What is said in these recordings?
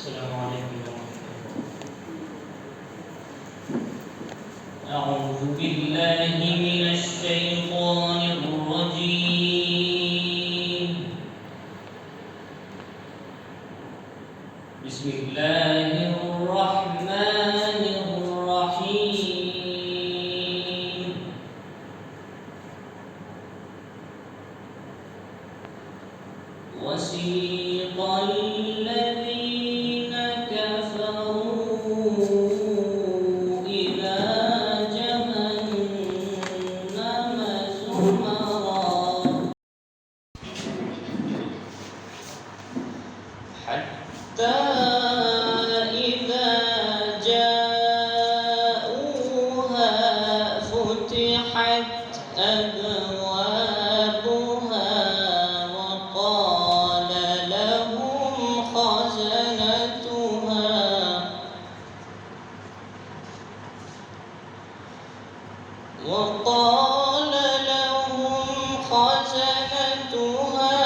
السلام عليكم ورحمة الله. أعوذ بالله من الشيطان الرجيم. بسم الله الرحمن الرحيم. وسيق الذين كفروا إلى جهنم زمرا حتى إذا جاءوها فتحت أبوابها وقال لهم خزنتها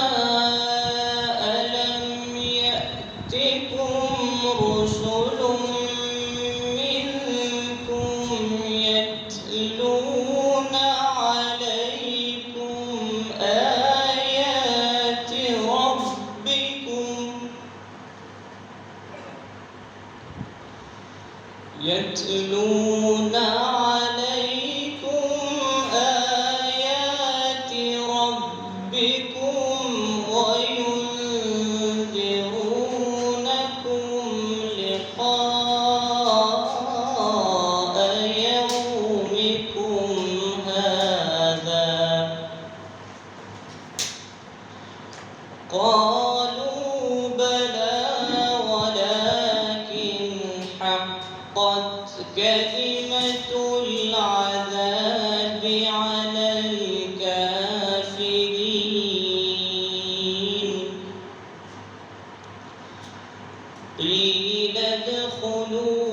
ألم يأتكم رسل منكم يتلون عليكم آيات ربكم وينذرونكم لقاء يومكم هذا قالوا بلى ولكن حقت كلمة العذاب على الكافرين قيل ادخلوا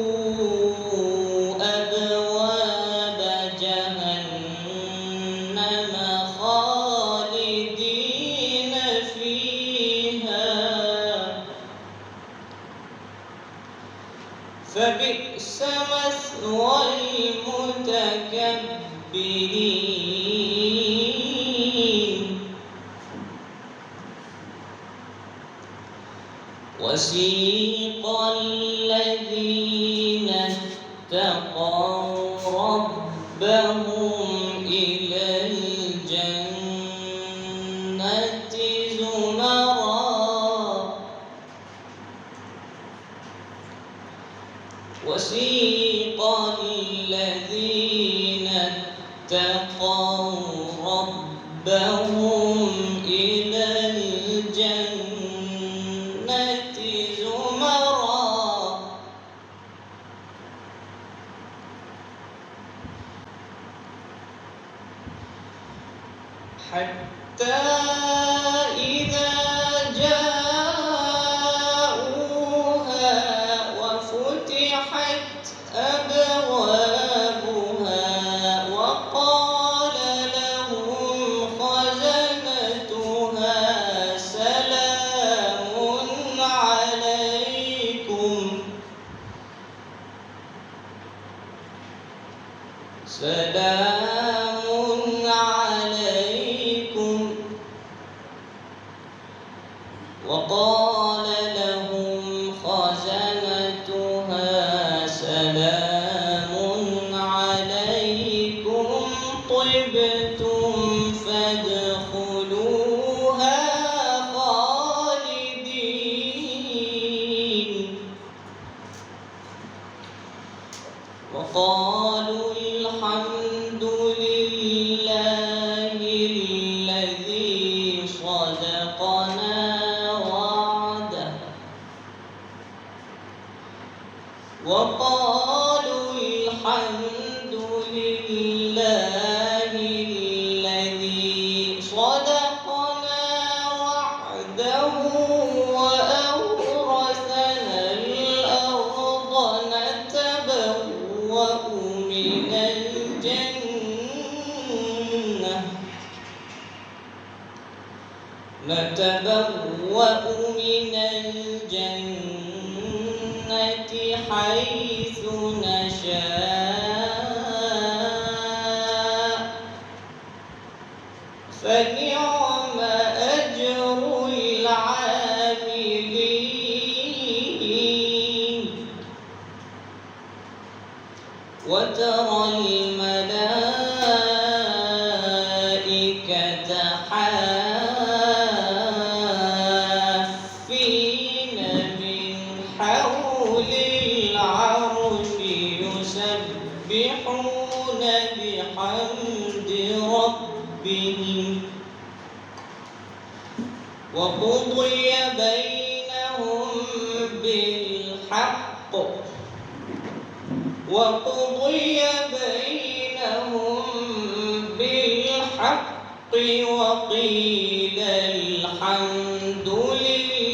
أبواب جهنم خالدين فيها فبئس مثوى المتكبرين وسيق الذين اتقوا ربهم إلى الجنة زمرا وسيق الذين اتقوا ربهم إلى الجنة زمرا حتى إذا جاءوها وفتحت أبوابها وقال لهم خزنتها سلام عليكم وقال لهم خزنتها سلام عليكم طبتم فادخلوها خالدين وقالوا الحمد لله الذي صدقنا وعده وقالوا الحمد لله الذي صدقنا وعده وأورثنا الأرض نتبوأ من الجنة نتبوأ من الجنة حيث نشاء فنعم أجر العاملين وترى الملائكة حافين من حول العرش يسبحون بحمد ربهم وقضي بينهم بالحق وقيل الحمد لله